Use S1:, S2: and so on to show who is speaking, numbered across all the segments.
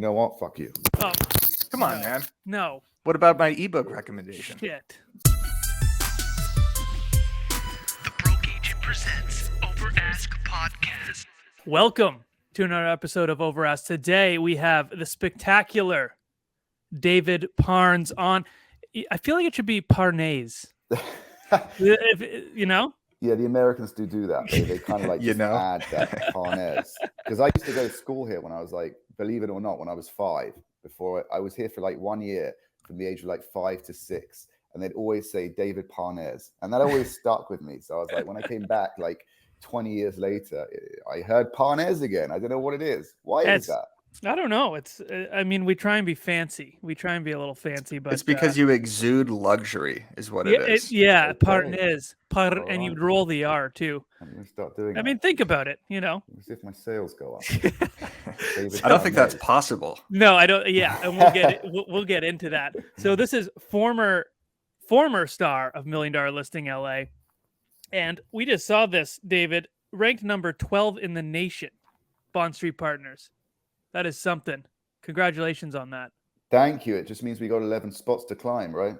S1: You know what? Fuck you.
S2: Oh,
S3: Come on, man.
S2: no.
S3: What about my ebook recommendation?
S2: Shit.
S4: The Broke Agent presents Over Ask Podcast.
S2: Welcome to another episode of Over Us. Today we have the spectacular David Parnes on. I feel like it should be Parnes. You know?
S1: Yeah, the Americans do that. They kind of like
S3: You
S1: just
S3: know?
S1: add that Parnes. Because I used to go to school here when I was like, believe it or not, when I was 5. Before I was here for like 1 year, from the age of like 5 to 6, and they'd always say David Parnes, and that always stuck with me. So I was like, when I came back like 20 years later, I heard Parnes again. I don't know what it is. Why is that?
S2: I don't know. It's. I mean, we try and be fancy. We try and be a little fancy, but
S3: It's because you exude luxury, is what
S2: yeah,
S3: it is.
S1: Okay.
S2: Parnes, and
S1: Alright.
S2: you'd roll the R too.
S1: I'm going to start doing
S2: I
S1: that.
S2: mean, think about it. You know.
S1: Let me see if my sales go up. David
S3: I don't think that's
S1: Parnes.
S3: possible.
S2: No, I don't. Yeah, and we'll get into that. So this is former star of $1 Million Listing LA, and we just saw this. David ranked number 12 in the nation. Bond Street Partners. That is something. Congratulations on that.
S1: Thank you. It just means we got 11 spots to climb, right?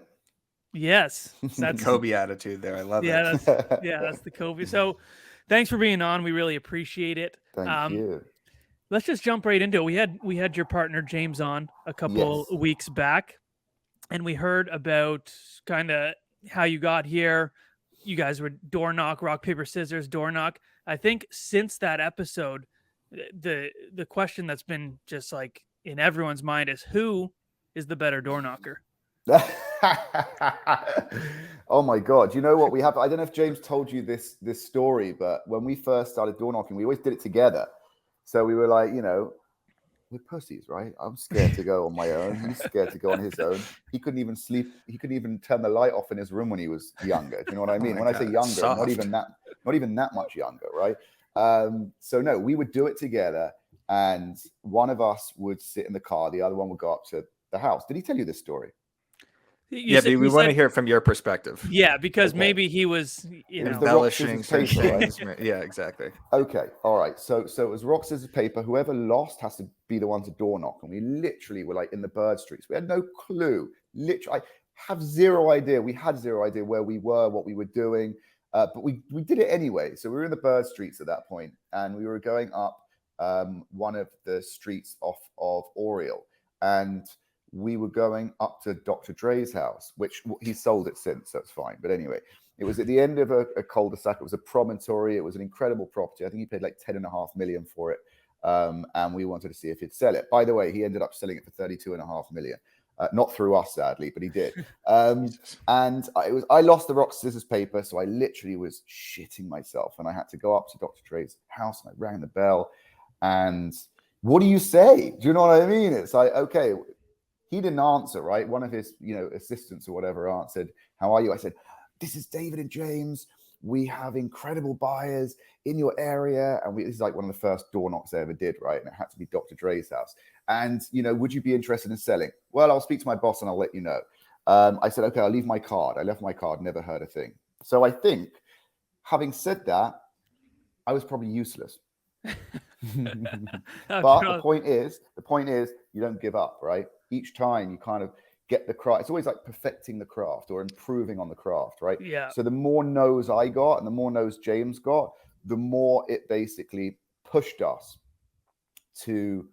S2: Yes, that's
S3: Kobe attitude there. I love
S2: yeah,
S3: it.
S2: that's the Kobe. So, thanks for being on. We really appreciate it.
S1: Thank you.
S2: Let's just jump right into it. We had your partner James on a couple
S1: Yes.
S2: weeks back, and we heard about kind of how you got here. You guys were door knock, rock, paper, scissors, door knock. I think since that episode, the question that's been just like in everyone's mind is who is the better door knocker?
S1: Oh my God. You know what we have? I don't know if James told you this story, but when we first started door knocking, we always did it together. So we were like, we're pussies, right? I'm scared to go on my own. He's scared to go on his own. He couldn't even sleep. He couldn't even turn the light off in his room when he was younger. Do you know what I mean?
S3: my
S1: When I
S3: God,
S1: say younger,
S3: soft.
S1: not even that much younger, right? So no, we would do it together, and one of us would sit in the car, the other one would go up to the house. Did he tell you this story?
S3: Yeah, but we want to hear it from your perspective.
S2: Yeah, because
S1: Okay.
S2: maybe he was,
S1: It was the rock,
S3: Embellishing,
S1: scissors, paper, right?
S3: finishing. Yeah, exactly.
S1: Okay, all right. So it was rock, scissors, paper. Whoever lost has to be the one to door knock. And we literally were like in the bird streets. We had no clue. Literally, I have zero idea. We had zero idea where we were, what we were doing. But we did it anyway. So we were in the bird streets at that point, and we were going up one of the streets off of Oriel. And we were going up to Dr. Dre's house, which he sold it since, so it's fine. But anyway, it was at the end of a cul-de-sac. It was a promontory. It was an incredible property. I think he paid like $10.5 million for it. And we wanted to see if he'd sell it. By the way, he ended up selling it for $32.5 million. Not through us, sadly, but he did. And I lost the rock, scissors, paper. So I literally was shitting myself. And I had to go up to Dr. Dre's house, and I rang the bell. And what do you say? Do you know what I mean? It's like, okay. He didn't answer, right? One of his, assistants or whatever answered, "How are you?" I said, "This is David and James. We have incredible buyers in your area." And this is like one of the first door knocks I ever did, right? And it had to be Dr. Dre's house. And, would you be interested in selling? Well, I'll speak to my boss and I'll let you know. I said, okay, I'll leave my card. I left my card, never heard a thing. So I think, having said that, I was probably useless. But the point is, you don't give up, right? Each time you kind of get the craft. It's always like perfecting the craft or improving on the craft, right?
S2: Yeah.
S1: So the more no's I got and the more no's James got, the more it basically pushed us to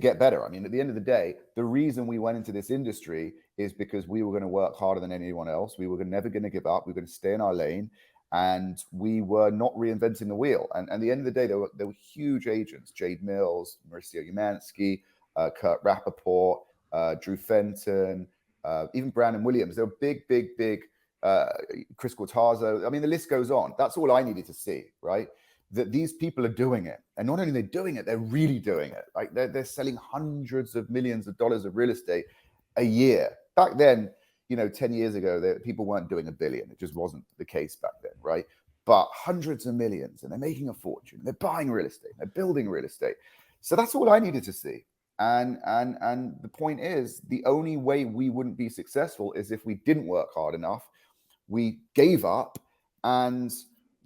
S1: get better. I mean, at the end of the day, the reason we went into this industry is because we were going to work harder than anyone else. We were never going to give up. We were going to stay in our lane. And we were not reinventing the wheel. And at the end of the day, there were huge agents: Jade Mills, Mauricio Umansky, Kurt Rappaport, Drew Fenton, even Brandon Williams. They were big, Chris Cortazzo. I mean, the list goes on. That's all I needed to see, right? That these people are doing it. And not only are they doing it, they're really doing it. Like they're selling hundreds of millions of dollars of real estate a year. Back then, 10 years ago, people weren't doing $1 billion. It just wasn't the case back then, right? But hundreds of millions, and they're making a fortune. They're buying real estate. They're building real estate. So that's all I needed to see. And the point is, the only way we wouldn't be successful is if we didn't work hard enough. We gave up, and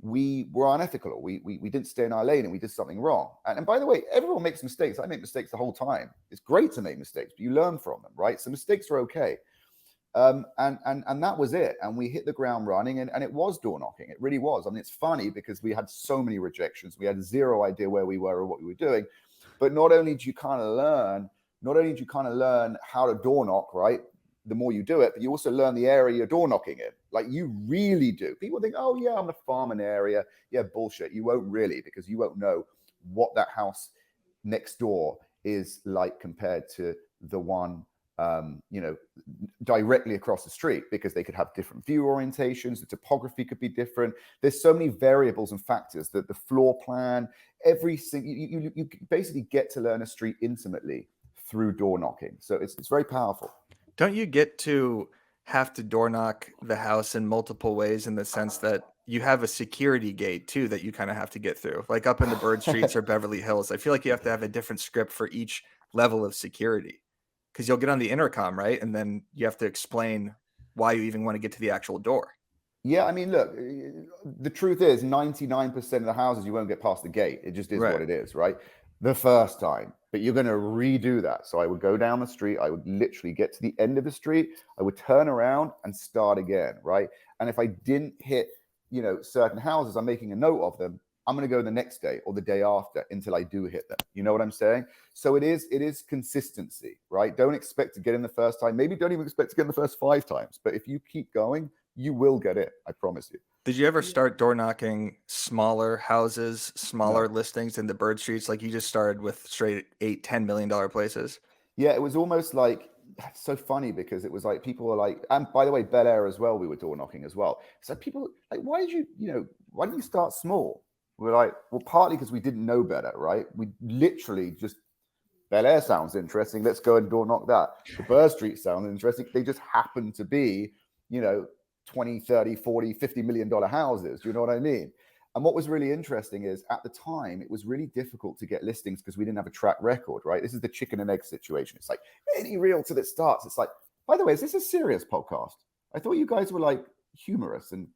S1: we were unethical. We didn't stay in our lane and we did something wrong. And by the way, everyone makes mistakes. I make mistakes the whole time. It's great to make mistakes, but you learn from them, right? So mistakes are okay. And that was it. And we hit the ground running, and it was door knocking. It really was. I mean, it's funny because we had so many rejections. We had zero idea where we were or what we were doing. But not only do you kind of learn how to door knock, right? The more you do it, but you also learn the area you're door knocking in. Like, you really do. People think, oh yeah, I'm gonna farm an area. Yeah, bullshit. You won't really, because you won't know what that house next door is like compared to the one directly across the street, because they could have different view orientations. The topography could be different. There's so many variables and factors that the floor plan, everything, you basically get to learn a street intimately through door knocking. So it's very powerful.
S3: Don't you get to have to door knock the house in multiple ways, in the sense that you have a security gate too that you kind of have to get through, like up in the Bird Streets or Beverly Hills? I feel like you have to have a different script for each level of security, because you'll get on the intercom, right? And then you have to explain why you even want to get to the actual door.
S1: Yeah, I mean, look, the truth is 99% of the houses, you won't get past the gate. It just is what it is, right? The first time, but you're going to redo that. So I would go down the street. I would literally get to the end of the street. I would turn around and start again, right? And if I didn't hit, certain houses, I'm making a note of them. I'm going to go the next day or the day after until I do hit them. You know what I'm saying? So it is consistency, right? Don't expect to get in the first time. Maybe don't even expect to get in the first 5 times. But if you keep going, you will get it. I promise you.
S3: Did you ever start door knocking smaller houses, smaller listings in the Bird Streets? Like, you just started with straight $8-10 million places?
S1: Yeah, it was almost like, so funny, because it was like people were like, and by the way, Bel Air as well, we were door knocking as well. So people like, why didn't you start small? We're like, well, partly because we didn't know better, right? We literally just, Bel Air sounds interesting, let's go and door knock that. The Bird Street sounds interesting. They just happen to be, 20, 30, 40, $50 million houses. Do you know what I mean? And what was really interesting is, at the time, it was really difficult to get listings because we didn't have a track record, right? This is the chicken and egg situation. It's like any realtor that starts, it's like, by the way, is this a serious podcast? I thought you guys were like humorous and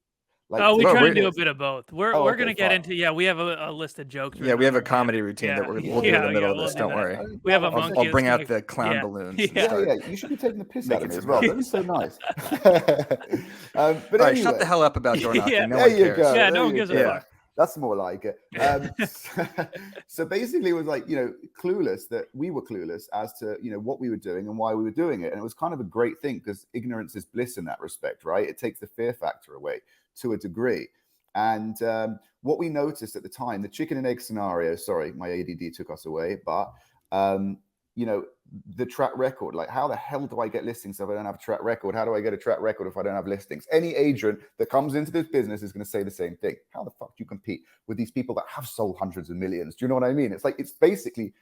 S1: like.
S2: Oh, we try to do a bit of both. We're going to get into, we have a list of jokes.
S3: Yeah, we have a comedy routine that we'll do in the middle of this. Don't worry.
S2: We have a monkey.
S3: I'll bring out the clown balloons.
S1: Yeah. You should be taking the piss out of me as well. That'd be so nice. But
S3: all right, anyway, shut the hell up about door knocking. No one cares.
S1: Go.
S2: Yeah, no one gives a fuck.
S1: That's more like it. So basically, it was like, clueless, that we were clueless as to, what we were doing and why we were doing it. And it was kind of a great thing, because ignorance is bliss in that respect, right? It takes the fear factor away to a degree. And what we noticed at the time, the chicken and egg scenario, sorry, my ADD took us away, but, the track record, like, how the hell do I get listings if I don't have a track record? How do I get a track record if I don't have listings? Any agent that comes into this business is going to say the same thing. How the fuck do you compete with these people that have sold hundreds of millions? Do you know what I mean? It's like, it's basically,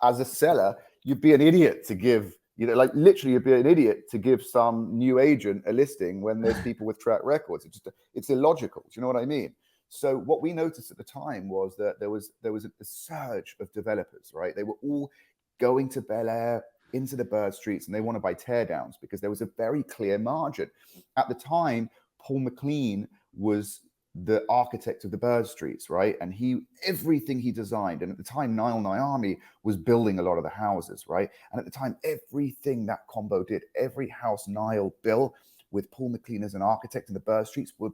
S1: as a seller, you'd be an idiot to give, literally you'd be an idiot to give some new agent a listing when there's people with track records. It's illogical. Do you know what I mean? So what we noticed at the time was that there was a surge of developers, right? They were all going to Bel Air, into the Bird Streets, and they want to buy teardowns because there was a very clear margin. At the time, Paul McLean was the architect of the Bird Streets, right? And everything he designed, and at the time, Niall Nyami was building a lot of the houses, right? And at the time, everything that combo did, every house Niall built with Paul McLean as an architect in the Bird Streets, would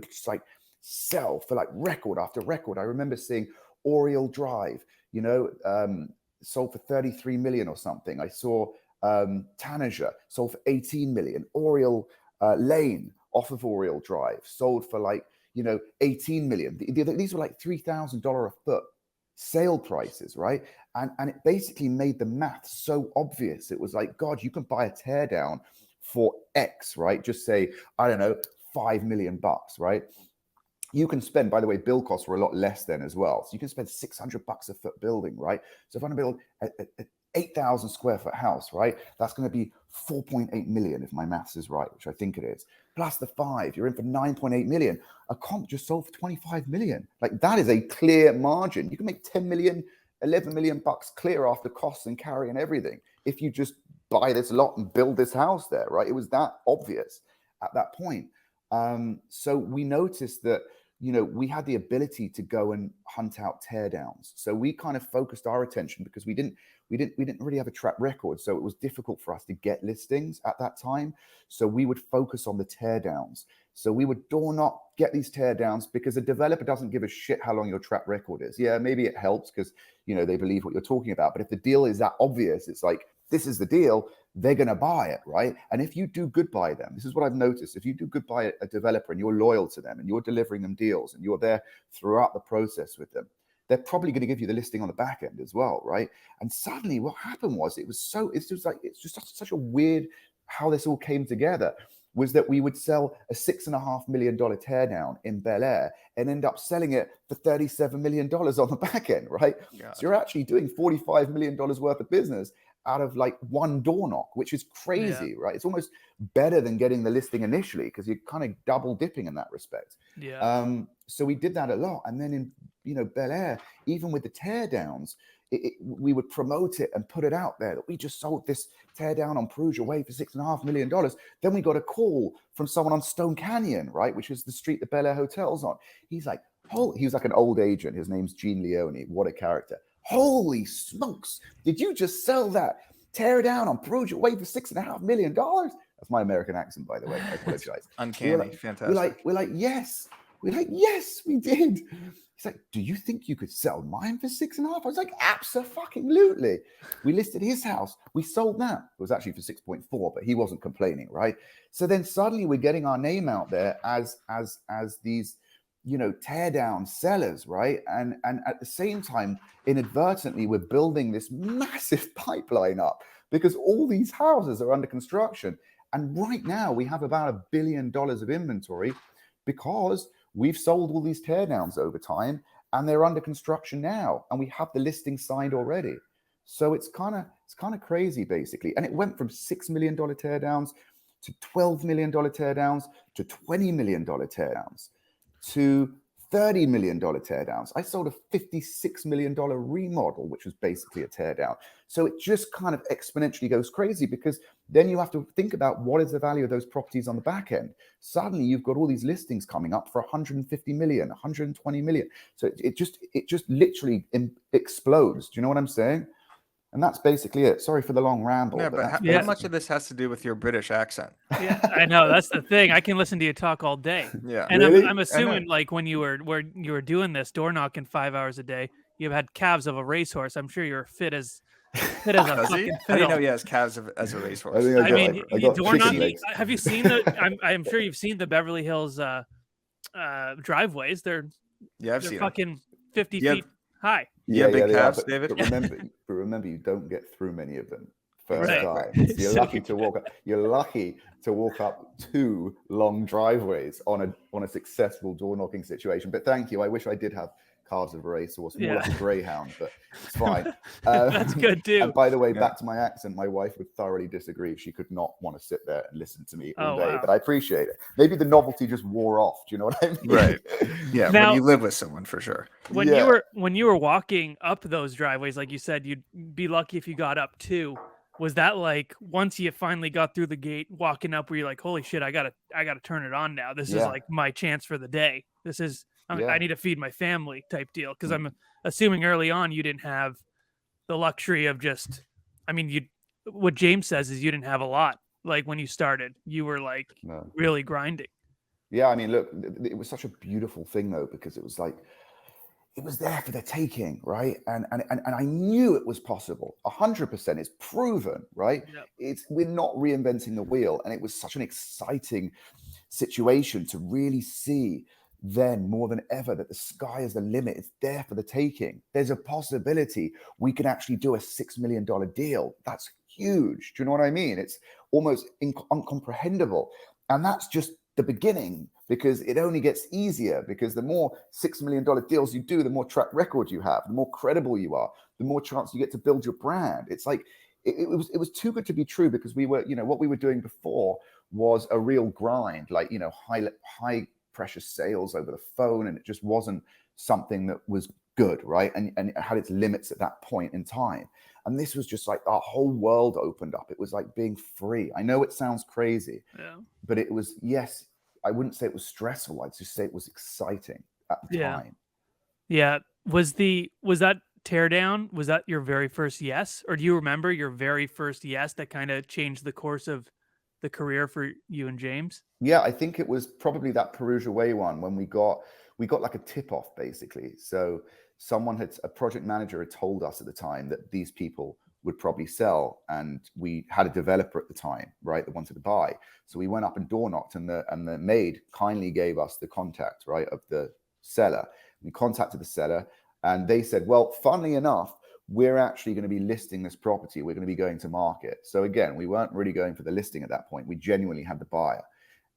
S1: just like sell for like record after record. I remember seeing Oriole Drive, sold for 33 million or something. I saw Tanager sold for 18 million. Oriole Lane off of Oriole Drive sold for like, 18 million. These were like $3,000 a foot sale prices, right? And it basically made the math so obvious. It was like, God, you can buy a teardown for X, right? Just say, I don't know, $5 million, right? You can spend, by the way, build costs were a lot less then as well. So you can spend $600 a foot building, right? So if I'm going to build an 8,000 square foot house, right? That's going to be 4.8 million if my maths is right, which I think it is. Plus the 5, you're in for 9.8 million. A comp just sold for 25 million. Like, that is a clear margin. You can make 10 million, 11 million bucks clear after costs and carry and everything if you just buy this lot and build this house there, right? It was that obvious at that point. So we noticed that we had the ability to go and hunt out teardowns. So we kind of focused our attention because we didn't really have a track record. So it was difficult for us to get listings at that time. So we would focus on the teardowns. So we would door knock, get these teardowns, because a developer doesn't give a shit how long your track record is. Yeah, maybe it helps because, they believe what you're talking about. But if the deal is that obvious, it's like, this is the deal, they're going to buy it, right? And if you do good by them, this is what I've noticed. If you do good by a developer and you're loyal to them and you're delivering them deals and you're there throughout the process with them, they're probably going to give you the listing on the back end as well, right? And suddenly what happened was it's just such a weird how this all came together, was that we would sell a $6.5 million teardown in Bel Air and end up selling it for $37 million on the back end, right?
S3: God.
S1: So you're actually doing $45 million worth of business out of like one door knock, which is crazy, right? It's almost better than getting the listing initially because you're kind of double dipping in that respect. So we did that a lot. And then in, Bel Air, even with the teardowns, we would promote it and put it out there that we just sold this teardown on Perugia Way for $6.5 million. Then we got a call from someone on Stone Canyon, right? Which is the street the Bel Air Hotel's on. He's like, he was like an old agent. His name's Gene Leone. What a character. Holy smokes. Did you just sell that teardown on Perugia Way for $6.5 million? That's my American accent, by the way. I apologize.
S3: Uncanny. Fantastic.
S1: We're like, yes. We're like, yes, we did. He's like, do you think you could sell mine for 6.5? I was like, absolutely. We listed his house. We sold that. It was actually for 6.4, but he wasn't complaining, right? So then suddenly we're getting our name out there as these, tear down sellers, right? And at the same time, inadvertently, we're building this massive pipeline up because all these houses are under construction. And right now we have about $1 billion of inventory because we've sold all these teardowns over time and they're under construction now. And we have the listing signed already. So it's kind of crazy, basically. And it went from $6 million teardowns to $12 million teardowns to $20 million teardowns to $30 million teardowns. I sold a $56 million remodel, which was basically a teardown. So it just kind of exponentially goes crazy because then you have to think about what is the value of those properties on the back end. Suddenly you've got all these listings coming up for 150 million, 120 million. So it just literally explodes. Do you know what I'm saying? And that's basically it. Sorry for the long ramble.
S3: Yeah, but how much of this has to do with your British accent?
S2: Yeah, I know. That's the thing. I can listen to you talk all day.
S3: Yeah.
S2: And
S1: Really?
S2: I'm assuming like when you were doing this door knocking 5 hours a day, you had calves of a racehorse. I'm sure you're fit as a
S3: Does
S2: fucking
S3: he? How do you
S2: fiddle.
S3: know he has calves as a racehorse?
S1: I got
S2: door
S1: chicken
S2: knocking.
S1: legs.
S2: Have you seen the? I'm sure you've seen the Beverly Hills driveways. They're
S3: I've seen them.
S2: fucking 50
S3: Yeah.
S2: feet high.
S3: Yeah, big
S1: they are,
S3: calves,
S1: but
S3: David.
S1: remember, you don't get through many of them first
S2: Right.
S1: time. So you're
S2: So
S1: lucky to walk up. You're lucky to walk up 2 long driveways on a successful door knocking situation. But thank you. I wish I did have calves of a racehorse, more like a greyhound, but it's fine.
S2: That's good too.
S1: And by the way, back to my accent, my wife would thoroughly disagree. She could not want to sit there and listen to me all day,
S2: wow.
S1: but I appreciate it. Maybe the novelty just wore off. Do you know what I mean?
S3: Right. Yeah,
S2: Now-
S3: when you live with someone, for sure.
S2: When
S1: Yeah.
S2: you were walking up those driveways, like you said, you'd be lucky if you got up 2. Was that like once you finally got through the gate, walking up, where you're like, holy shit, I gotta turn it on now. This is like my chance for the day. This is I need to feed my family type deal. Because I'm assuming early on you didn't have the luxury of just. I mean, what James says is you didn't have a lot. Like when you started, you were like really grinding.
S1: Yeah, I mean, look, it was such a beautiful thing though, because it was like, it was there for the taking, right? And I knew it was possible. 100%. It's proven, right?
S2: Yep.
S1: We're not reinventing the wheel, and it was such an exciting situation to really see then more than ever that the sky is the limit. It's there for the taking. There's a possibility we can actually do a $6 million deal. That's huge. Do you know what I mean? It's almost incomprehensible, and that's just the beginning, because it only gets easier, because the more $6 million deals you do, the more track record you have, the more credible you are, the more chance you get to build your brand. It's like it was too good to be true, because we were, what we were doing before was a real grind, like, high pressure sales over the phone, and it just wasn't something that was good, right? And it had its limits at that point in time. And this was just like our whole world opened up. It was like being free. I know it sounds crazy, but it was, yes, I wouldn't say it was stressful. I'd just say it was exciting. at the
S2: Yeah.
S1: time.
S2: Yeah. Was that teardown? Was that your very first yes? Or do you remember your very first yes that kind of changed the course of the career for you and James?
S1: Yeah, I think it was probably that Perugia Way one when we got like a tip off basically. So a project manager had told us at the time that these people would probably sell, and we had a developer at the time, right, that wanted to buy. So we went up and door knocked, and the maid kindly gave us the contact, right, of the seller. We contacted the seller, and they said, well, funnily enough, we're actually going to be listing this property. We're going to be going to market. So again, we weren't really going for the listing at that point. We genuinely had the buyer.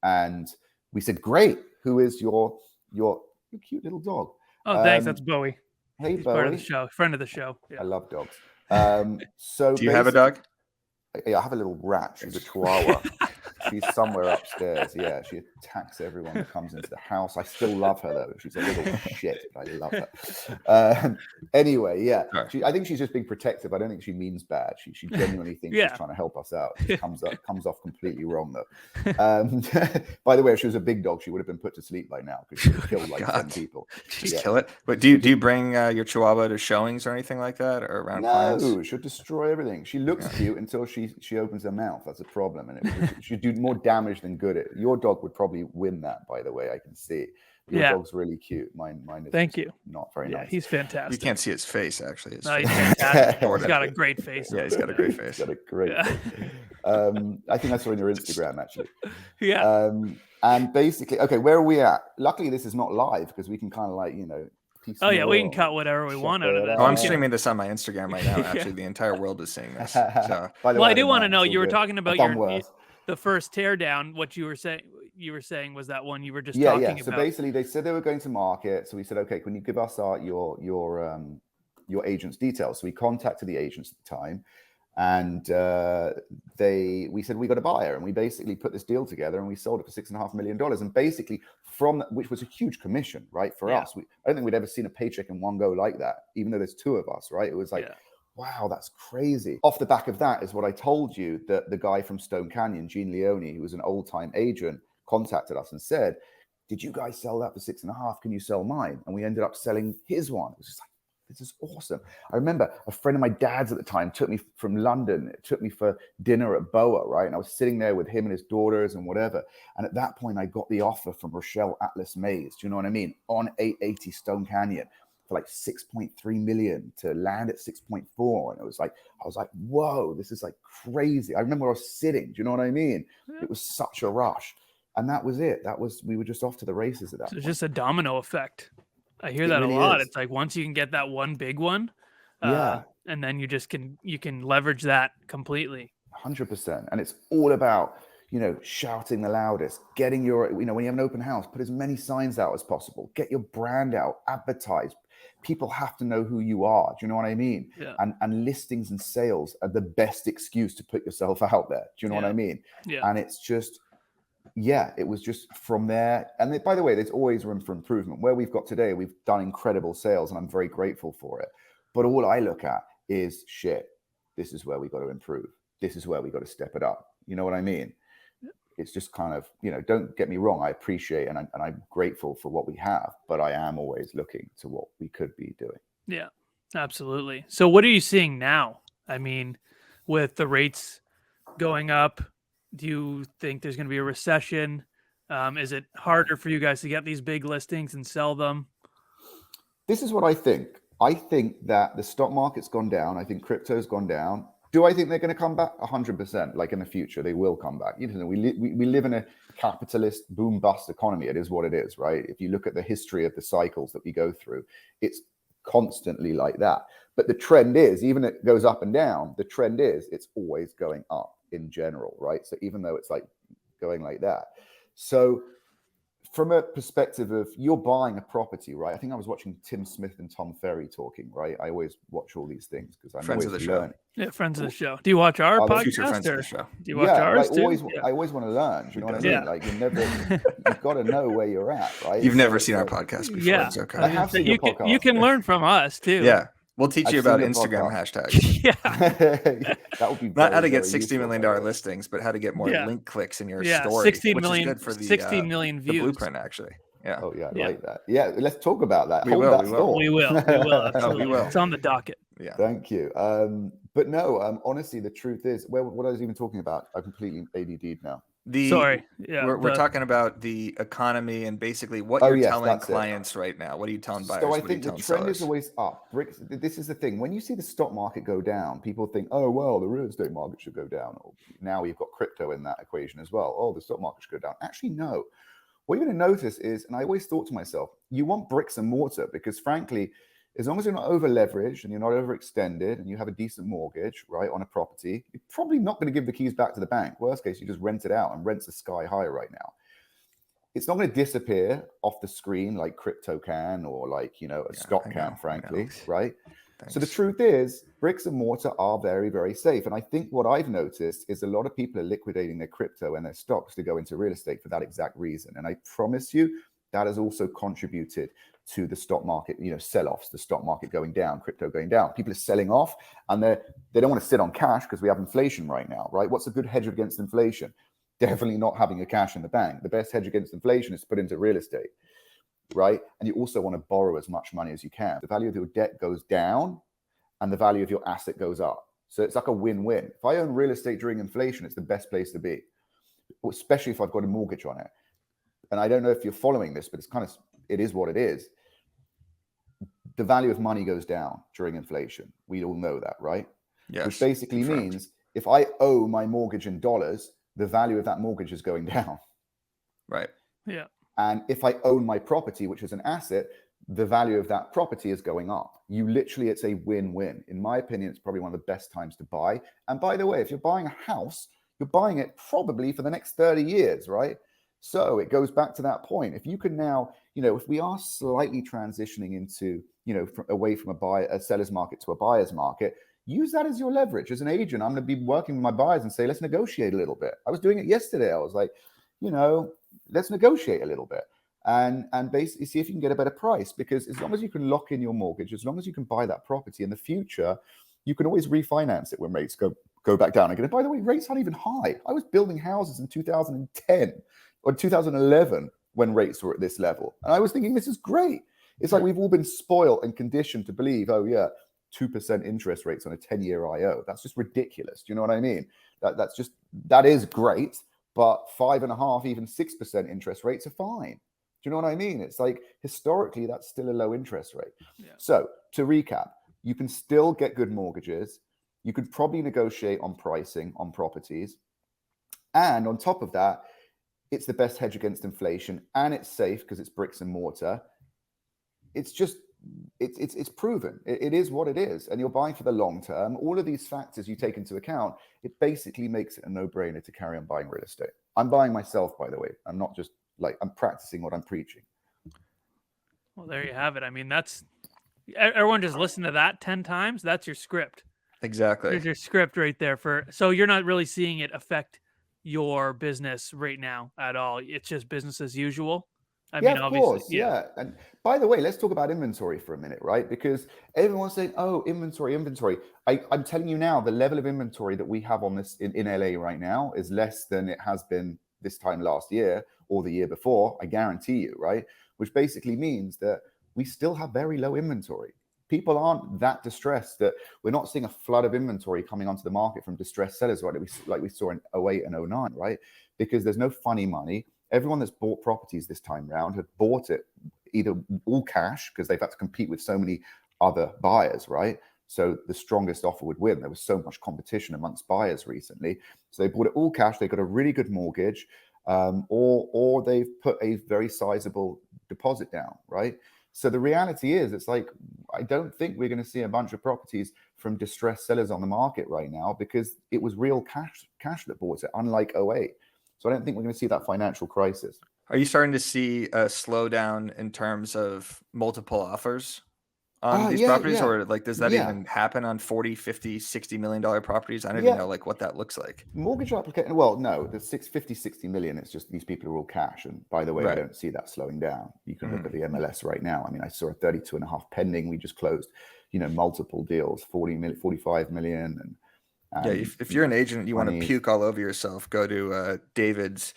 S1: And we said, great, who is your cute little dog?
S2: Oh, thanks. That's Bowie.
S1: Hey,
S2: He's
S1: Bowie.
S2: part of the show, friend of the show. Yeah.
S1: I love dogs. So
S3: Do you have a dog?
S1: Yeah, I have a little rat. She's a Chihuahua. She's somewhere upstairs. Yeah, she attacks everyone that comes into the house. I still love her though. She's a little shit, but I love her. Anyway, yeah, I think she's just being protective. I don't think she means bad. She genuinely thinks she's trying to help us out. It comes off completely wrong though. By the way, if she was a big dog, she would have been put to sleep by now because she would have killed like 10 people.
S3: Just kill it. But do you bring your Chihuahua to showings or anything like that, or around clients?
S1: No, she'll destroy everything. She looks cute until she opens her mouth. That's a problem, and she'd do more damage than good. Your dog would probably win that, by the way. I can see your dog's really cute. Mine is
S2: Thank you.
S1: Not very nice.
S2: He's fantastic.
S3: You can't see his face actually.
S2: No, he's fantastic. He's got a great face.
S3: Yeah, he's got a great face.
S1: He's got a great face. I think I saw on your Instagram actually.
S2: Yeah.
S1: And basically, okay, where are we at? Luckily, this is not live because we can kind of like,
S2: oh yeah, we can cut whatever we want out of this.
S3: Oh, I'm streaming this this on my Instagram right now. Actually, the entire world is seeing this. So.
S1: By the
S2: well,
S1: way,
S2: I do want to know. You were talking about the first teardown. What you were saying was that one you were just talking about.
S1: So basically, they said they were going to market. So we said, okay, can you give us your agent's details? So we contacted the agents at the time, and we said we got a buyer, and we basically put this deal together, and we sold it for $6.5 million. And basically, which was a huge commission, right, for us. I don't think we'd ever seen a paycheck in one go like that, even though there's two of us, right? It was like. Yeah. Wow, that's crazy. Off the back of that is what I told you, that the guy from Stone Canyon, Gene Leone, who was an old-time agent, contacted us and said, did you guys sell that for $6.5? Can you sell mine? And we ended up selling his one. It was just like, this is awesome. I remember a friend of my dad's at the time took me from London, took me for dinner at Boa, right? And I was sitting there with him and his daughters and whatever. And at that point, I got the offer from Rochelle Atlas Mays, do you know what I mean? On 880 Stone Canyon. For like 6.3 million to land at 6.4. And I was like, whoa, this is like crazy. I remember I was sitting, do you know what I mean? It was such a rush. And that was it. We were just off to the races at that point.
S2: It's just a domino effect. I hear that really a lot. It's like once you can get that one big one, and then you can leverage that completely.
S1: 100%. And it's all about, shouting the loudest, getting your, when you have an open house, put as many signs out as possible, get your brand out, advertise. People have to know who you are. Do you know what I mean?
S2: Yeah.
S1: And listings and sales are the best excuse to put yourself out there. Do you know what I mean?
S2: Yeah.
S1: And it's just, it was just from there. And by the way, there's always room for improvement. Where we've got today, we've done incredible sales, and I'm very grateful for it. But all I look at is, this is where we got to improve. This is where we got to step it up. You know what I mean? It's just kind of, don't get me wrong. I appreciate and I'm grateful for what we have, but I am always looking to what we could be doing.
S2: Yeah, absolutely. So what are you seeing now? I mean, with the rates going up, do you think there's going to be a recession? Is it harder for you guys to get these big listings and sell them?
S1: This is what I think. I think that the stock market's gone down. I think crypto's gone down. Do I think they're going to come back? 100%. Like in the future, they will come back. We live in a capitalist boom bust economy. It is what it is, right? If you look at the history of the cycles that we go through, it's constantly like that. But the trend is, even if it goes up and down, the trend is it's always going up in general, right? So even though it's like going like that. So from a perspective of you're buying a property, right? I think I was watching Tim Smith and Tom Ferry talking, right? I always watch all these things because I'm
S3: friends
S1: always
S3: of the
S1: learning.
S3: show.
S2: Yeah, friends of the show. Do you watch our podcast?
S3: Friends of the show.
S2: Do you watch ours too?
S1: I always want to learn. Do you know what I mean? Like you've got to know where you're at, right?
S3: You've never seen our podcast before.
S2: Yeah,
S3: it's okay.
S1: I have seen your podcast.
S2: You can learn from us too.
S3: Yeah. We'll teach you about Instagram hashtags.
S2: Yeah.
S1: That would be
S3: not how to get $60 million listings, but how to get more link clicks in your story.
S2: 16
S3: which
S2: million,
S3: is good for the
S2: 16 million views.
S3: The blueprint, actually. Yeah.
S1: Oh yeah, I
S2: Yeah.
S1: like that. Yeah, let's talk about that.
S3: We
S1: Hold
S3: will,
S1: that
S3: we will.
S1: thought.
S2: We will. Absolutely.
S3: will.
S2: It's on the docket.
S3: Yeah.
S1: Thank you. But no, honestly, the truth is, what I was even talking about, I completely ADD'd now.
S2: Sorry. Yeah.
S3: We're talking about the economy and basically what
S1: Oh,
S3: you're
S1: yes,
S3: telling
S1: that's it.
S3: clients right now. What are you telling buyers?
S1: So I
S3: What are you
S1: think the
S3: telling
S1: trend
S3: sellers?
S1: is always up. This is the thing. When you see the stock market go down, people think, oh, well, the real estate market should go down. Or now you've got crypto in that equation as well. Oh, the stock market should go down. Actually, no. What you're going to notice is, and I always thought to myself, you want bricks and mortar because frankly, as long as you're not over leveraged and you're not overextended and you have a decent mortgage, right, on a property, you're probably not going to give the keys back to the bank. Worst case, you just rent it out, and rents are sky high right now. It's not going to disappear off the screen like crypto can or like, a stock can, frankly, right?
S3: Thanks.
S1: So the truth is, bricks and mortar are very, very safe. And I think what I've noticed is a lot of people are liquidating their crypto and their stocks to go into real estate for that exact reason. And I promise you, that has also contributed to the stock market, sell-offs, the stock market going down, crypto going down. People are selling off and they don't want to sit on cash because we have inflation right now, right? What's a good hedge against inflation? Definitely not having a cash in the bank. The best hedge against inflation is to put into real estate, right? And you also want to borrow as much money as you can. The value of your debt goes down and the value of your asset goes up. So it's like a win-win. If I own real estate during inflation, it's the best place to be, especially if I've got a mortgage on it. And I don't know if you're following this, but it is what it is. The value of money goes down during inflation. We all know that, right?
S3: Yes.
S1: Which basically means if I owe my mortgage in dollars, the value of that mortgage is going down.
S3: Right.
S2: Yeah.
S1: And if I own my property, which is an asset, the value of that property is going up. It's a win-win. In my opinion, it's probably one of the best times to buy. And by the way, if you're buying a house, you're buying it probably for the next 30 years, right? So it goes back to that point. If you can now, if we are slightly transitioning into, away from a seller's market to a buyer's market, use that as your leverage. As an agent, I'm going to be working with my buyers and say, let's negotiate a little bit. I was doing it yesterday. I was like, let's negotiate a little bit and basically see if you can get a better price, because as long as you can lock in your mortgage, as long as you can buy that property in the future, you can always refinance it when rates go back down again. And by the way, rates aren't even high. I was building houses in 2010 or 2011 when rates were at this level. And I was thinking, this is great. It's like we've all been spoiled and conditioned to believe, oh yeah, 2% interest rates on a 10-year IO. That's just ridiculous. Do you know what I mean? That is great, but 5.5%, even 6% interest rates are fine. Do you know what I mean? It's like historically, that's still a low interest rate.
S2: Yeah.
S1: So to recap, you can still get good mortgages. You could probably negotiate on pricing on properties. And on top of that, it's the best hedge against inflation, and it's safe because it's bricks and mortar. It's proven. It is what it is. And you're buying for the long term. All of these factors you take into account, it basically makes it a no-brainer to carry on buying real estate. I'm buying myself, by the way. I'm not just I'm practicing what I'm preaching.
S2: Well, there you have it. I mean, everyone just listen to that 10 times. That's your script.
S3: Exactly.
S2: There's your script right there so you're not really seeing it affect your business right now at all. It's just business as usual. I mean,
S1: of
S2: obviously,
S1: course, yeah. And by the way, let's talk about inventory for a minute, right? Because everyone's saying, oh, inventory. I'm telling you now, the level of inventory that we have on this in LA right now is less than it has been this time last year or the year before, I guarantee you, right? Which basically means that we still have very low inventory. People aren't that distressed, that we're not seeing a flood of inventory coming onto the market from distressed sellers, right? Like we saw in 08 and 09, right? Because there's no funny money. Everyone that's bought properties this time round had bought it either all cash because they've had to compete with so many other buyers, right? So the strongest offer would win. There was so much competition amongst buyers recently. So they bought it all cash. They got a really good mortgage, or they've put a very sizable deposit down, right? So the reality is, it's like, I don't think we're going to see a bunch of properties from distressed sellers on the market right now because it was real cash that bought it, unlike 08. So I don't think we're going to see that financial crisis.
S3: Are you starting to see a slowdown in terms of multiple offers on these properties?
S1: Yeah.
S3: Or like, does that even happen on 40, 50, $60 million what that looks like?
S1: Mortgage application, well, no, the 60 million, it's just these people are all cash. And by the way, I don't see that slowing down. You can look at the MLS right now. I mean, I saw a 32.5 pending. We just closed, multiple deals, 40 million, 45 million.
S3: If you're an agent, you want to puke all over yourself, go to David's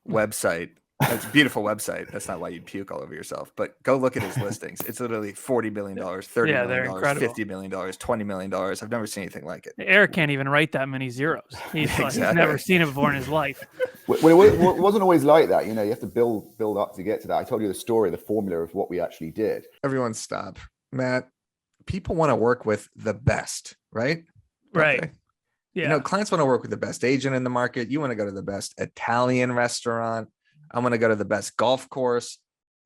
S3: website It's a beautiful website. That's not why you'd puke all over yourself. But go look at his listings. It's literally $40 million, $30
S2: Yeah, they're
S3: million,
S2: incredible.
S3: $50 million, $20 million. I've never seen anything like it.
S2: Eric can't even write that many zeros. He's
S3: Exactly.
S2: never seen it before in his life.
S1: Well, it wasn't always like that. You know, you have to build up to get to that. I told you the story, the formula of what we actually did.
S3: Everyone stop. Matt, people want to work with the best, right?
S2: Right.
S3: Okay.
S2: Yeah.
S3: You know, clients want to work with the best agent in the market. You want to go to the best Italian restaurant. I want to go to the best golf course.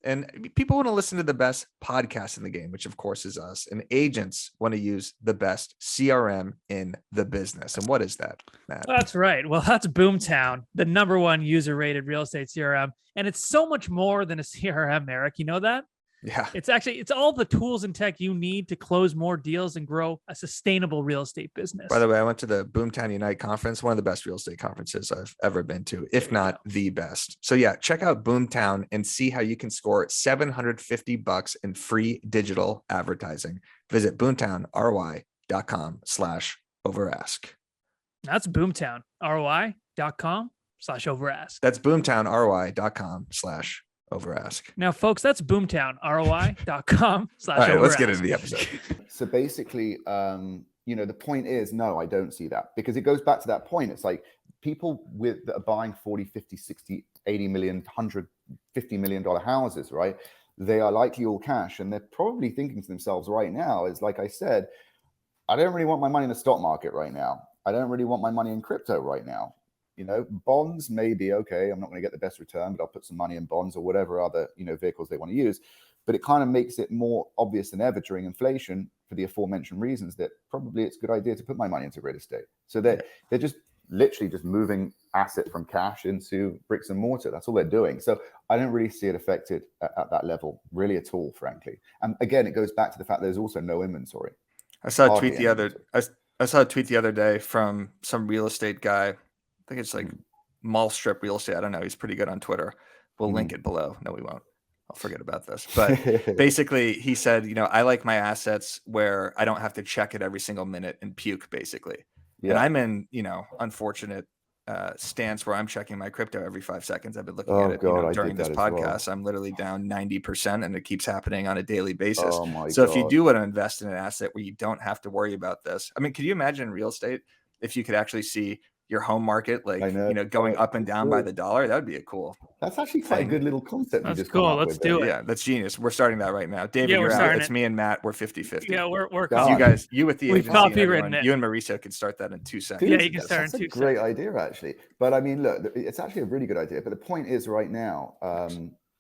S3: And people want to listen to the best podcast in the game, which of course is us. And agents want to use the best CRM in the business. And what is that, Matt?
S2: That's right. Well, that's Boomtown, the #1 user-rated real estate CRM. And it's so much more than a CRM, Eric. You know that?
S3: Yeah.
S2: It's all the tools and tech you need to close more deals and grow a sustainable real estate business.
S3: By the way, I went to the Boomtown Unite conference, one of the best real estate conferences I've ever been to, if not the best. So yeah, check out Boomtown and see how you can score $750 in free digital advertising. Visit boomtownry.com/overask.
S2: That's Boomtown, ROI.com/overask.
S3: That's boomtownry.com/overask.
S2: Now, folks, that's boomtownroi.com/overask.
S3: All right, let's get into the episode.
S1: So basically, you know, the point is, no, I don't see that, because it goes back to that point. It's like people that are buying 40, 50, 60, 80 million, 150 million dollar houses, right? They are likely all cash, and they're probably thinking to themselves right now, is like I said, I don't really want my money in the stock market right now. I don't really want my money in crypto right now. You know, bonds may be okay. I'm not going to get the best return, but I'll put some money in bonds or whatever other, you know, vehicles they want to use. But it kind of makes it more obvious than ever during inflation, for the aforementioned reasons, that probably it's a good idea to put my money into real estate. So they're just literally just moving asset from cash into bricks and mortar. That's all they're doing. So I don't really see it affected at that level really at all, frankly. And again, it goes back to the fact there's also no inventory.
S3: I saw a
S1: Hardly
S3: tweet the other day from some real estate guy. I think it's like Mall Strip Real Estate. I don't know. He's pretty good on Twitter. We'll link it below. No, we won't. I'll forget about this. But basically, he said, you know, I like my assets where I don't have to check it every single minute and puke, basically. Yeah. And I'm in, you know, unfortunate stance where I'm checking my crypto every 5 seconds. I've been looking at it during this podcast. Well. I'm literally down 90%, and it keeps happening on a daily basis.
S1: Oh my
S3: so
S1: God.
S3: If you do want to invest in an asset where you don't have to worry about this, I mean, could you imagine real estate if you could actually see your home market, like, you know, going up and down by the dollar? That would be a cool.
S1: That's actually quite a good little concept.
S2: That's cool. Let's do it.
S3: Yeah, that's genius. We're starting that right now. David, you're out. It's me and Matt. We're 50-50.
S2: Yeah, we're
S3: you with the agency, and you and Mauricio could start that in 2 seconds.
S2: Yeah, you can start in 2 seconds.
S1: That's a great idea, actually. But I mean, look, it's actually a really good idea. But the point is, right now,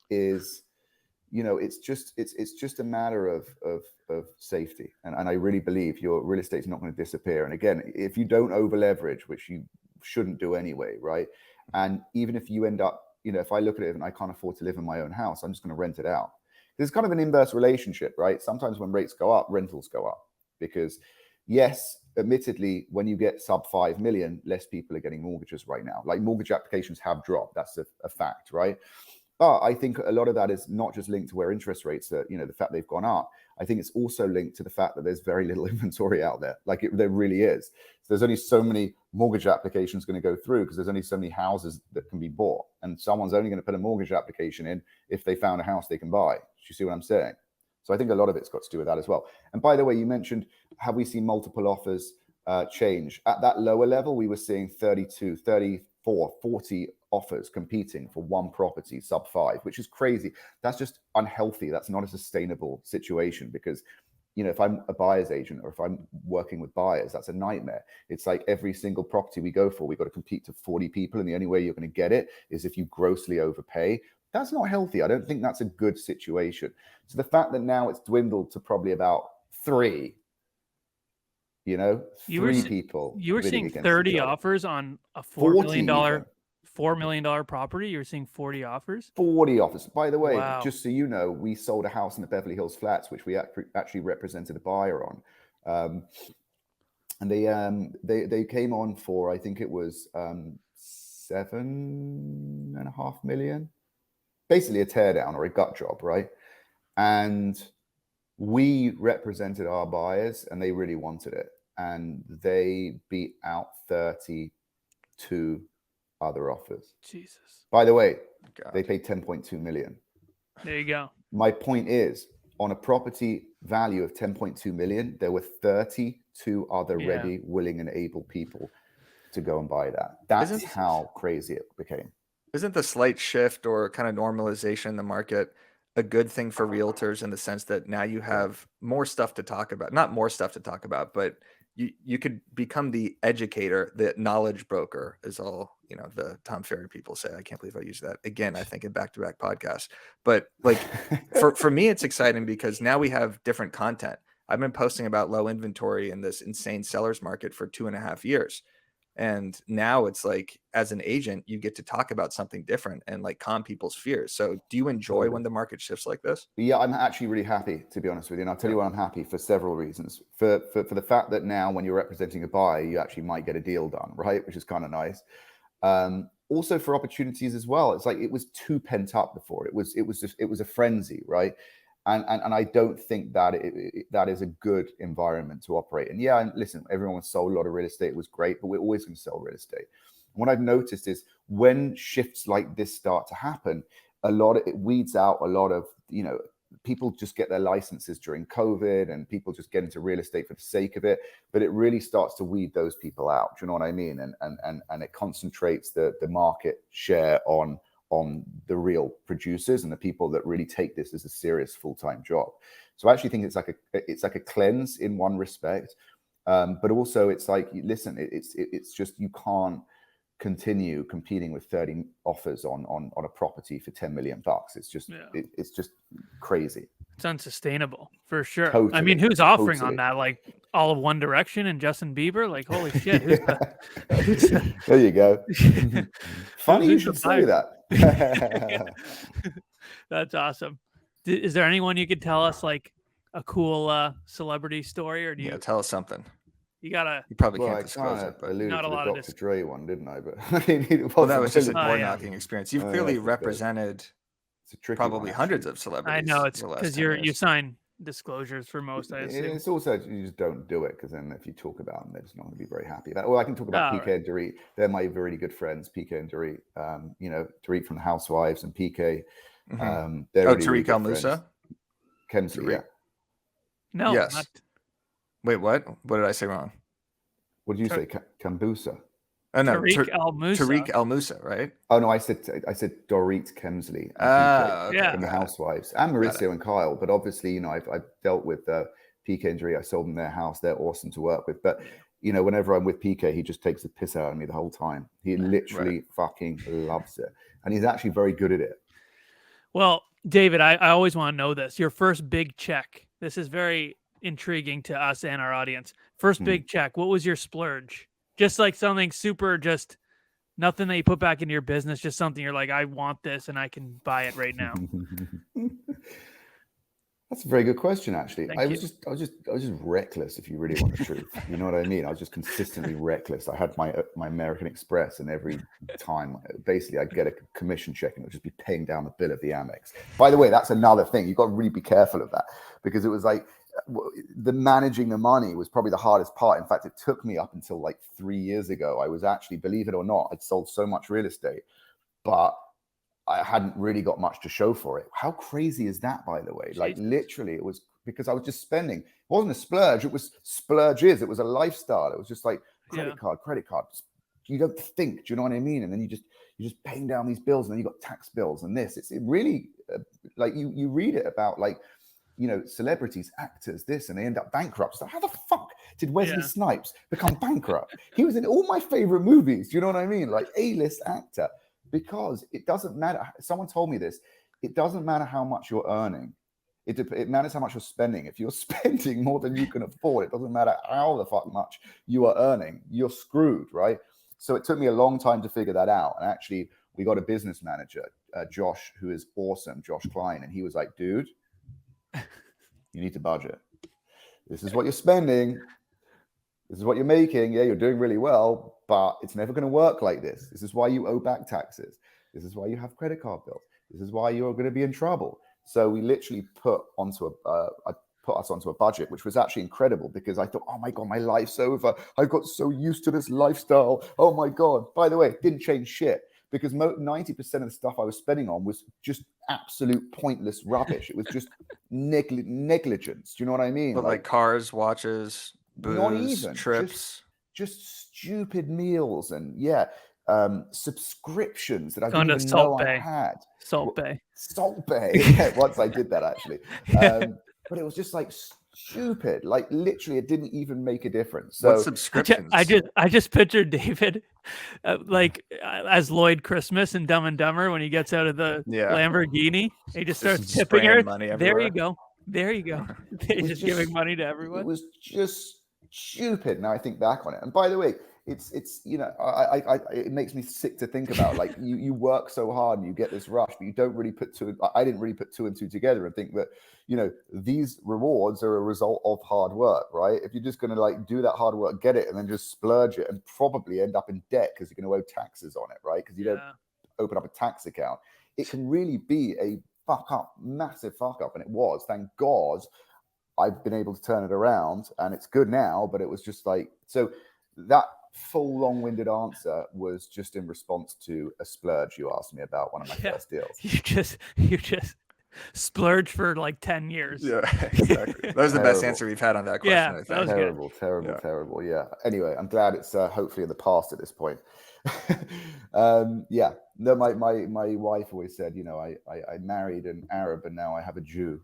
S1: is, you know, it's just a matter of safety, and I really believe your real estate is not going to disappear. And again, if you don't over leverage, which you shouldn't do anyway, right? And even if you end up, you know, if I look at it and I can't afford to live in my own house, I'm just going to rent it out. There's kind of an inverse relationship, right? Sometimes when rates go up, rentals go up, because yes, admittedly, when you get sub 5 million, less people are getting mortgages right now. Like, mortgage applications have dropped. That's a fact, right? But I think a lot of that is not just linked to where interest rates are, you know, the fact they've gone up. I think it's also linked to the fact that there's very little inventory out there. Like, there really is. So there's only so many mortgage applications going to go through, because there's only so many houses that can be bought. And someone's only going to put a mortgage application in if they found a house they can buy. Do you see what I'm saying? So I think a lot of it's got to do with that as well. And by the way, you mentioned, have we seen multiple offers change? At that lower level, we were seeing 32, 34, 40 offers competing for one property, sub 5, which is crazy. That's just unhealthy. That's not a sustainable situation, because, you know, if I'm a buyer's agent or if I'm working with buyers, that's a nightmare. It's like every single property we go for, we got to compete to 40 people, and the only way you're going to get it is if you grossly overpay. That's not healthy. I don't think that's a good situation. So the fact that now it's dwindled to probably about 3, you know, people.
S2: You were seeing 30 offers on a $4 million property. You're seeing 40 offers.
S1: 40 offers. By the way,
S2: wow.
S1: Just so you know, we sold a house in the Beverly Hills Flats, which we actually represented a buyer on, and they came on for, I think it was $7.5 million, basically a teardown or a gut job, right? And we represented our buyers, and they really wanted it, and they beat out 32 other offers.
S2: Jesus.
S1: By the way,
S3: God.
S1: They paid 10.2 million.
S2: There you go.
S1: My point is, on a property value of 10.2 million, there were 32 other ready, willing, and able people to go and buy that. That's how crazy it became.
S3: Isn't the slight shift or kind of normalization in the market a good thing for realtors in the sense that now you have more stuff to talk about? Not more stuff to talk about, but you could become the educator, the knowledge broker, is all, you know, the Tom Ferry people say. I can't believe I use that again, I think, in back-to-back podcasts. But like for me, it's exciting because now we have different content. I've been posting about low inventory in this insane seller's market for 2.5 years. And now it's like, as an agent, you get to talk about something different and like calm people's fears. So do you enjoy when the market shifts like this?
S1: Yeah, I'm actually really happy, to be honest with you. And I'll tell you why I'm happy, for several reasons. For the fact that now when you're representing a buyer, you actually might get a deal done, right? Which is kind of nice. Also for opportunities as well. It's like, it was too pent up before. It was a frenzy, right? And I don't think that that is a good environment to operate in. Yeah, and listen, everyone sold a lot of real estate. It was great, but we're always going to sell real estate. And what I've noticed is when shifts like this start to happen, it weeds out a lot of, you know, people just get their licenses during COVID and people just get into real estate for the sake of it. But it really starts to weed those people out. Do you know what I mean? And it concentrates the market share on the real producers and the people that really take this as a serious full-time job. So I actually think it's like a cleanse in one respect, but also it's like, listen, it's just, you can't continue competing with 30 offers on a property for 10 million bucks. It's just it's just crazy.
S2: It's unsustainable for sure.
S1: Totally,
S2: I mean, who's offering
S1: totally
S2: on that? Like all of One Direction and Justin Bieber? Like, holy shit.
S1: There you go. Funny you should say that.
S2: That's awesome. Is there anyone you could tell us like a cool celebrity story, or do you
S3: tell us something?
S2: You
S3: probably can't disclose it, but
S1: alluded
S2: not
S1: to
S2: a
S1: the
S2: lot of
S1: Dr. Dre one, didn't I? But
S3: well, that was just a door knocking experience. You've clearly represented probably
S1: one,
S3: hundreds of celebrities.
S2: I know, it's because you sign disclosures for most. I assume
S1: it's also, you just don't do it, because then if you talk about them, they're just not going to be very happy. Well, I can talk about PK and Dorit. They're my really good friends, PK and Dorit. You know, Dorit from the Housewives and PK. They're really,
S3: Tariq
S1: really
S3: Al Musa,
S1: Kemsley, yeah.
S2: No,
S3: yes. Wait, what? What did I say wrong?
S1: What did you say? Kambusa?
S3: Oh no,
S2: Tariq Al Musa.
S3: Tariq Al Musa, right?
S1: Oh no, I said Dorit Kemsley from the Housewives, and Mauricio and Kyle. But obviously, you know, I've dealt with PK and Dorit. I sold them their house. They're awesome to work with. But you know, whenever I'm with PK, he just takes the piss out of me the whole time. He literally fucking loves it, and he's actually very good at it.
S2: Well, David, I always want to know this. Your first big check. This is very intriguing to us and our audience. First big check. What was your splurge? Just like something super, just nothing that you put back into your business, just something you're like, I want this and I can buy it right now.
S1: That's a very good question, actually. I was just reckless, if you really want the truth. You know what I mean? I was just consistently reckless. I had my American Express, and every time, basically, I'd get a commission check, and it would just be paying down the bill of the Amex. By the way, that's another thing. You've got to really be careful of that, because it was like the managing the money was probably the hardest part. In fact, it took me up until like 3 years ago. I was actually, believe it or not, I'd sold so much real estate, but I hadn't really got much to show for it. How crazy is that, by the way? Like, literally, it was because I was just spending. It wasn't a splurge. It was splurges. It was a lifestyle. It was just like credit card. You don't think, do you know what I mean? And then you're just paying down these bills, and then you got tax bills and this. It really like you read it about, like, you know, celebrities, actors, this, and they end up bankrupt. So how the fuck did Wesley Snipes become bankrupt? He was in all my favorite movies. Do you know what I mean? Like, A-list actor. Because it doesn't matter. Someone told me this. It doesn't matter how much you're earning. It matters how much you're spending. If you're spending more than you can afford, it doesn't matter how the fuck much you are earning. You're screwed, right? So it took me a long time to figure that out. And actually, we got a business manager, Josh, who is awesome, Josh Klein. And he was like, dude, you need to budget. This is what you're spending. This is what you're making. Yeah, you're doing really well, but it's never going to work like this. This is why you owe back taxes. This is why you have credit card bills. This is why you're going to be in trouble. So we literally put us onto a budget, which was actually incredible, because I thought, oh my God, my life's over. I got so used to this lifestyle. Oh my God. By the way, it didn't change shit, because 90% of the stuff I was spending on was just absolute pointless rubbish. It was just negligence. Do you know what I mean?
S3: But like cars, watches,
S1: not
S3: booze,
S1: even
S3: trips.
S1: just stupid meals and subscriptions that I
S2: Gone
S1: didn't
S2: to
S1: even know
S2: Salt
S1: I
S2: Bay.
S1: had.
S2: Salt Bay.
S1: Salt Bay. Yeah, once I did that actually. But it was just like stupid. Like literally, it didn't even make a difference. So
S3: What subscriptions?
S2: I just pictured David as Lloyd Christmas in Dumb and Dumber when he gets out of the Lamborghini. He just starts tipping her.
S3: Money
S2: there
S3: everywhere.
S2: you go. There you go. He's just giving money to everyone.
S1: It was just stupid. Now I think back on it. And by the way, it's it makes me sick to think about. Like you work so hard and you get this rush, but you don't really I didn't really put two and two together and think that, these rewards are a result of hard work, right? If you're just going to like do that hard work, get it, and then just splurge it and probably end up in debt because you're going to owe taxes on it, right? Because you don't open up a tax account. It can really be a massive fuck up. And it was, thank God, I've been able to turn it around and it's good now, but it was just like, so that full long-winded answer was just in response to a splurge you asked me about, one of my first deals.
S2: You just splurge for like 10 years.
S3: Yeah, exactly. That was the best answer we've had on that question.
S2: Yeah,
S3: I think.
S2: that was
S1: terrible. Yeah. Anyway, I'm glad it's hopefully in the past at this point. No, my wife always said, I married an Arab and now I have a Jew.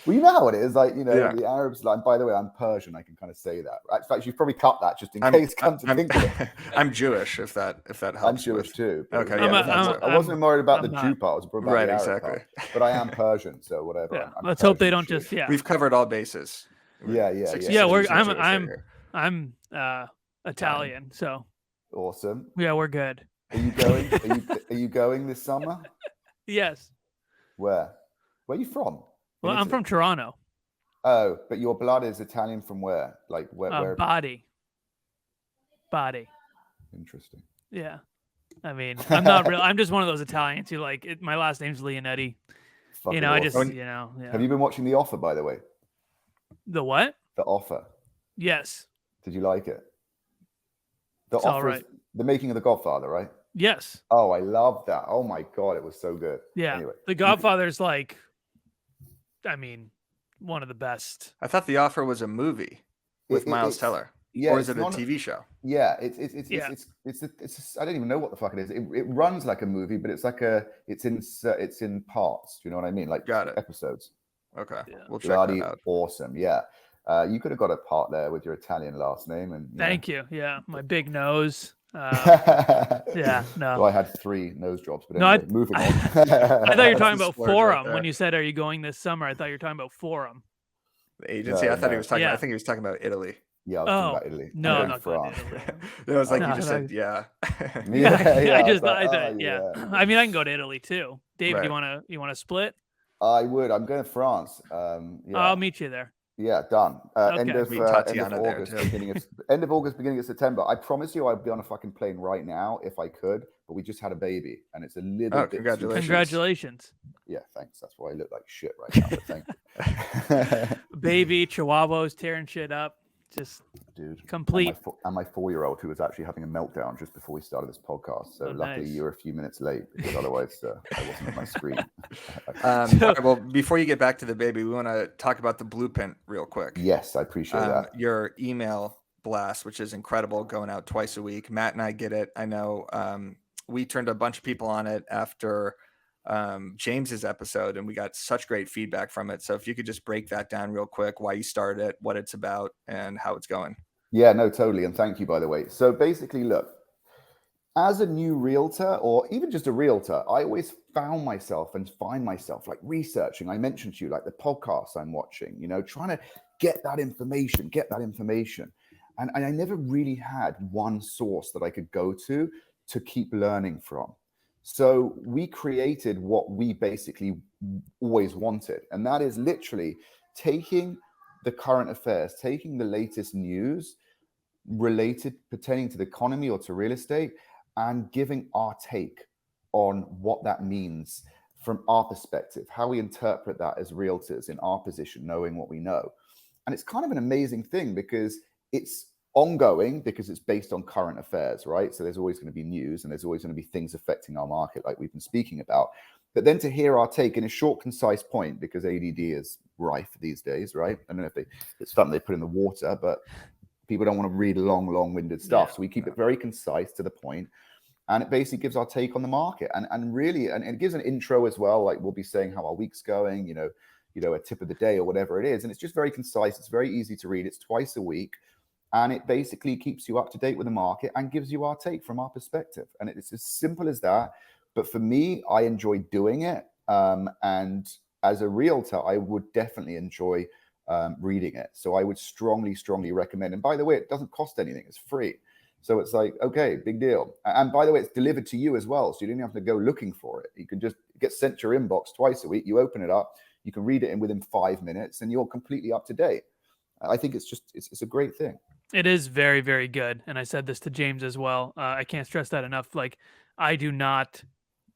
S1: Well, you know how it is, like, the Arabs, like, by the way, I'm Persian, I can kind of say that. In fact, you've probably cut that just in case come to think of it.
S3: I'm Jewish, if that helps.
S1: I'm Jewish too.
S3: Okay,
S1: I wasn't worried about the Jew part, I was worried about the Arab part. But I am Persian, so whatever.
S2: Yeah.
S1: I'm
S2: Let's
S1: Persian
S2: hope they don't just
S3: We've covered all bases.
S2: I'm Italian, so
S1: awesome.
S2: Yeah, we're good.
S1: Are you going? Are you going this summer?
S2: Yes.
S1: Where are you from?
S2: Well, I'm from Toronto.
S1: Oh, but your blood is Italian from where? Like where?
S2: Body.
S1: Interesting.
S2: Yeah. I mean, I'm not real. I'm just one of those Italians who my last name's Leonetti.
S1: Fucking
S2: I
S1: awesome.
S2: just, Yeah.
S1: Have you been watching The Offer, by the way?
S2: The what?
S1: The Offer.
S2: Yes.
S1: Did you like it? The
S2: It's
S1: Offer
S2: all right.
S1: is the making of The Godfather, right?
S2: Yes.
S1: Oh, I love that. Oh my God, it was so good.
S2: Yeah.
S1: Anyway,
S2: The Godfather's one of the best.
S3: I thought The Offer was a movie with Miles Teller.
S1: Yeah,
S3: or is it a TV show?
S1: Yeah, it's I don't even know what the fuck it is. It runs like a movie, but it's in parts. Do you know what I mean? Like
S3: Got it.
S1: Episodes.
S3: Okay, we'll check
S1: Bloody
S3: that out.
S1: Awesome. Yeah. You could have got a part there with your Italian last name, and
S2: Thank you. Yeah, my big nose. No.
S1: Well, I had 3 nose drops, but
S2: No,
S1: anyway, moving on.
S2: I thought you were talking about
S3: Splurge
S2: Forum
S3: right
S2: when you said, "Are you going this summer?" I thought you were talking about Forum.
S3: The agency.
S1: No,
S3: I thought he was talking.
S2: Yeah.
S3: I think he was talking about Italy.
S1: Yeah, I was talking about Italy.
S2: No,
S1: I'm
S2: not
S1: going
S2: going to
S1: France.
S2: Italy.
S3: It was like
S2: No,
S3: you just
S2: no.
S3: said, yeah.
S2: I
S1: was
S2: thought,
S1: oh,
S2: yeah. I mean, I can go to Italy too. Dave,
S3: Right.
S2: you want to split?
S1: I would. I'm going to France.
S2: I'll meet you there.
S1: Yeah, done. End
S2: Okay.
S1: of
S3: Meet Tatiana there,
S1: August,
S3: too.
S1: end of August, beginning of September. I promise you, I'd be on a fucking plane right now if I could. But we just had a baby, and it's a little bit.
S3: Congratulations.
S2: Congratulations.
S1: Yeah, thanks. That's why I look like shit right now. But thank you.
S2: Baby, chihuahuas tearing shit up. Just
S1: Dude,
S2: complete.
S1: And my 4-year-old who was actually having a meltdown just before we started this podcast. So luckily
S2: nice.
S1: you were a few minutes late because otherwise I wasn't at my screen.
S3: All right, well, before you get back to the baby, we want to talk about the blueprint real quick.
S1: Yes, I appreciate that.
S3: Your email blast, which is incredible, going out twice a week. Matt and I get it. I know we turned a bunch of people on it after James's episode, and we got such great feedback from it. So if you could just break that down real quick, why you started it, what it's about, and how it's going.
S1: Yeah, no, totally. And thank you, by the way. So basically, look, as a new realtor or even just a realtor, I always find myself like researching. I mentioned to you, like the podcasts I'm watching, trying to get that information. And I never really had one source that I could go to keep learning from. So we created what we basically always wanted. And that is literally taking the current affairs, taking the latest news related, pertaining to the economy or to real estate, and giving our take on what that means from our perspective, how we interpret that as realtors in our position, knowing what we know. And it's kind of an amazing thing because it's ongoing because it's based on current affairs, right? So there's always going to be news and there's always going to be things affecting our market like we've been speaking about. But then to hear our take in a short, concise point, because ADD is rife these days, right? I don't know if it's something they put in the water, but people don't want to read long-winded stuff. So we keep it very concise to the point. And it basically gives our take on the market and really, and it gives an intro as well. Like we'll be saying how our week's going, a tip of the day or whatever it is. And it's just very concise. It's very easy to read. It's twice a week. And it basically keeps you up to date with the market and gives you our take from our perspective. And it's as simple as that. But for me, I enjoy doing it. And as a realtor, I would definitely enjoy reading it. So I would strongly recommend. And by the way, it doesn't cost anything. It's free. So it's like, okay, big deal. And by the way, it's delivered to you as well. So you don't have to go looking for it. You can just get sent to your inbox twice a week. You open it up, you can read it within 5 minutes and you're completely up to date. I think it's a great thing.
S2: It is very, very good. And I said this to James as well. I can't stress that enough. Like, I do not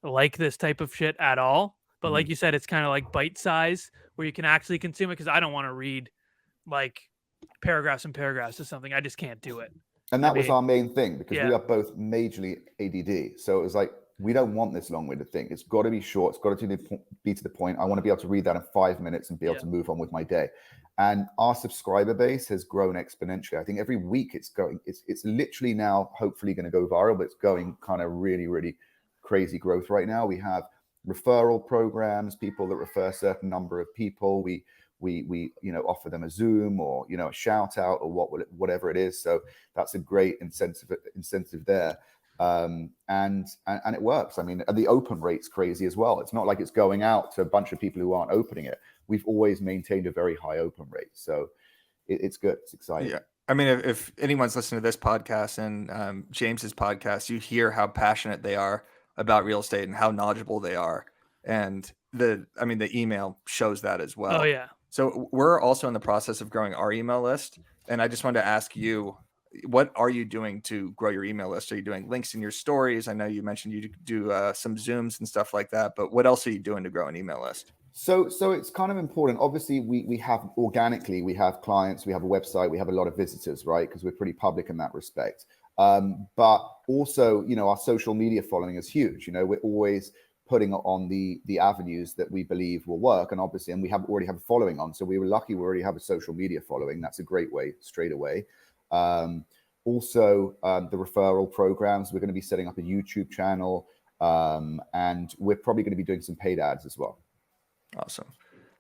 S2: like this type of shit at all. But like you said, it's kind of like bite size where you can actually consume it, because I don't want to read like paragraphs and paragraphs or something. I just can't do it.
S1: And that was our main thing, because
S2: yeah.
S1: we are both majorly ADD. So it was like, we don't want this long-winded thing. It's got to be short. It's got to be to the point. I want to be able to read that in 5 minutes and be able to move on with my day. And our subscriber base has grown exponentially. I think every week it's literally now hopefully going to go viral, but it's going kind of really, really crazy growth right now. We have referral programs, people that refer a certain number of people. We offer them a Zoom or a shout out or whatever it is. So that's a great incentive there. And it works. I mean, the open rate's crazy as well. It's not like it's going out to a bunch of people who aren't opening it. We've always maintained a very high open rate. So it's good. It's exciting.
S3: Yeah. I mean, if anyone's listening to this podcast and James's podcast, you hear how passionate they are about real estate and how knowledgeable they are. And the email shows that as well.
S2: Oh yeah.
S3: So we're also in the process of growing our email list. And I just wanted to ask you, what are you doing to grow your email list? Are you doing links in your stories? I know you mentioned you do some Zooms and stuff like that, but what else are you doing to grow an email list?
S1: So it's kind of important. Obviously, we have organically, we have clients, we have a website, we have a lot of visitors, right? Because we're pretty public in that respect. But also, our social media following is huge. We're always putting it on the avenues that we believe will work. And obviously, and we already have a following on. So we were lucky we already have a social media following. That's a great way straight away. Also, the referral programs, we're going to be setting up a YouTube channel, and we're probably going to be doing some paid ads as well.
S3: Awesome.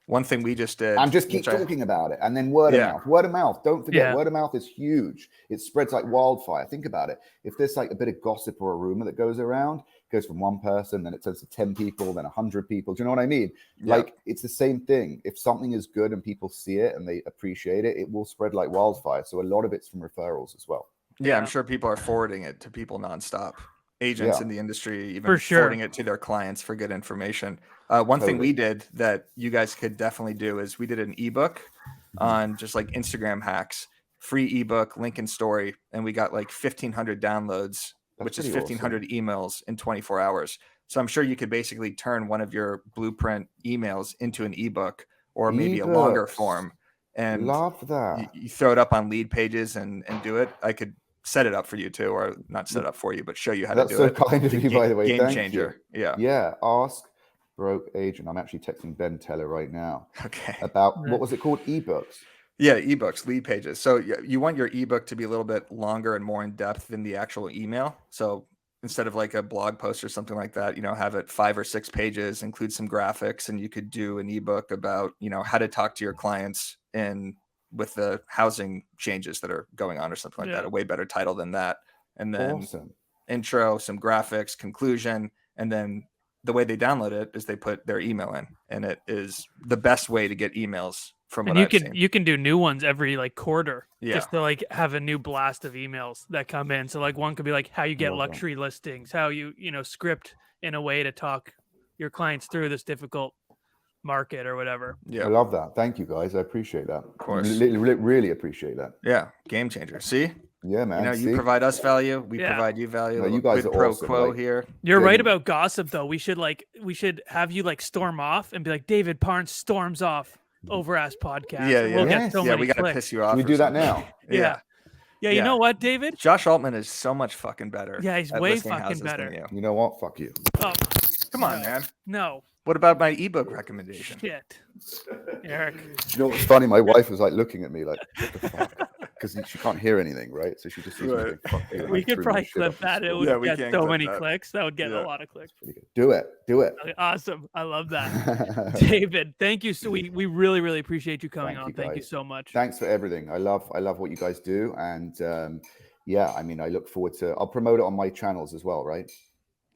S3: One thing we just did,
S1: and just keep talking about it, and then word of mouth. Don't forget, word of mouth is huge. It spreads like wildfire. Think about it. If there's like a bit of gossip or a rumor that goes around, it goes from one person, then it turns to 10 people, then 100 people. Do you know what I mean? Yeah. Like, it's the same thing. If something is good and people see it and they appreciate it, it will spread like wildfire. So a lot of it's from referrals as well.
S3: Yeah, I'm sure people are forwarding it to people nonstop. Agents in the industry, even forwarding it to their clients for good information. One thing we did that you guys could definitely do is we did an ebook on just like Instagram hacks, free ebook, link in story, and we got like 1,500 downloads, which is 1,500 emails in 24 hours. So I'm sure you could basically turn one of your blueprint emails into an ebook or maybe a longer form. And
S1: love that.
S3: You throw it up on lead pages and do it. I could set it up for you too, or not set it up for you, but show you how to do it.
S1: That's so kind of you, by the way.
S3: Game
S1: Thank
S3: changer.
S1: You.
S3: Yeah.
S1: Yeah. Ask Broke Agent. I'm actually texting Ben Teller right now.
S3: Okay.
S1: About what was it called? Ebooks.
S3: Yeah, ebooks, lead pages. So you want your ebook to be a little bit longer and more in depth than the actual email. So instead of like a blog post or something like that, have it 5 or 6 pages, include some graphics, and you could do an ebook about, how to talk to your clients and with the housing changes that are going on or something like that, a way better title than that. And then intro, some graphics, conclusion, and then the way they download it is they put their email in, and it is the best way to get emails from what I've seen.
S2: You can do new ones every like quarter, just to like have a new blast of emails that come in. So like one could be like how you get luxury listings, how you script in a way to talk your clients through this difficult market or whatever.
S1: Yeah, I love that. Thank you guys. I appreciate that. Of
S3: course,
S1: really appreciate that.
S3: Yeah, game changer. See,
S1: yeah, man.
S3: You provide us value, we provide you value.
S1: No, you guys are
S3: pro
S1: awesome.
S3: quo here.
S2: You're right about gossip though. We should have you like storm off and be like, David Parnes storms off over Ask Podcast.
S3: Yeah,
S2: We'll get so many
S3: we gotta
S2: clicks.
S3: piss you off.
S1: Can we do that now?
S2: Yeah. Yeah, you know what, David?
S3: Josh Altman is so much fucking better.
S2: Yeah, he's
S3: at
S2: way
S3: listing
S2: fucking
S3: houses
S2: better.
S3: than you.
S1: You know what? Fuck you.
S2: Oh,
S3: Come on,
S2: no.
S3: man.
S2: No.
S3: What about my ebook recommendation?
S2: Shit. Eric.
S1: You know what's funny? My wife was like looking at me like, what the fuck? Because she can't hear anything, right? So she just sees me
S3: Right.
S1: going, fuck you. and,
S2: We
S1: like,
S2: could
S1: threw my
S2: probably
S1: shit
S2: clip
S1: off the
S2: that. It
S1: stool.
S2: would
S3: Yeah, we
S2: get
S3: can
S2: so
S3: clip
S2: many
S3: that.
S2: clicks. That would get
S3: Yeah.
S2: a lot of clicks.
S1: Pretty good. Do it. Do it.
S2: Okay, awesome. I love that. David, thank you. So we really, really appreciate you coming
S1: Thank
S2: on.
S1: you,
S2: Thank you
S1: guys.
S2: so much.
S1: Thanks for everything. I love what you guys do. And yeah, I mean, I look forward to, I'll promote it on my channels as well, right?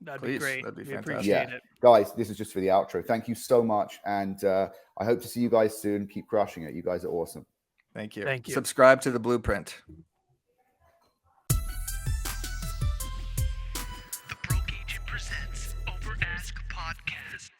S2: That'd be
S3: Please,
S2: great.
S3: that'd be
S2: We
S3: fantastic.
S2: appreciate
S1: Yeah.
S2: it.
S1: Guys, this is just for the outro. Thank you so much. And I hope to see you guys soon. Keep crushing it. You guys are awesome.
S3: Thank you.
S2: Thank you.
S3: Subscribe to The Blueprint.
S4: The Broke Agent presents Over Ask Podcast.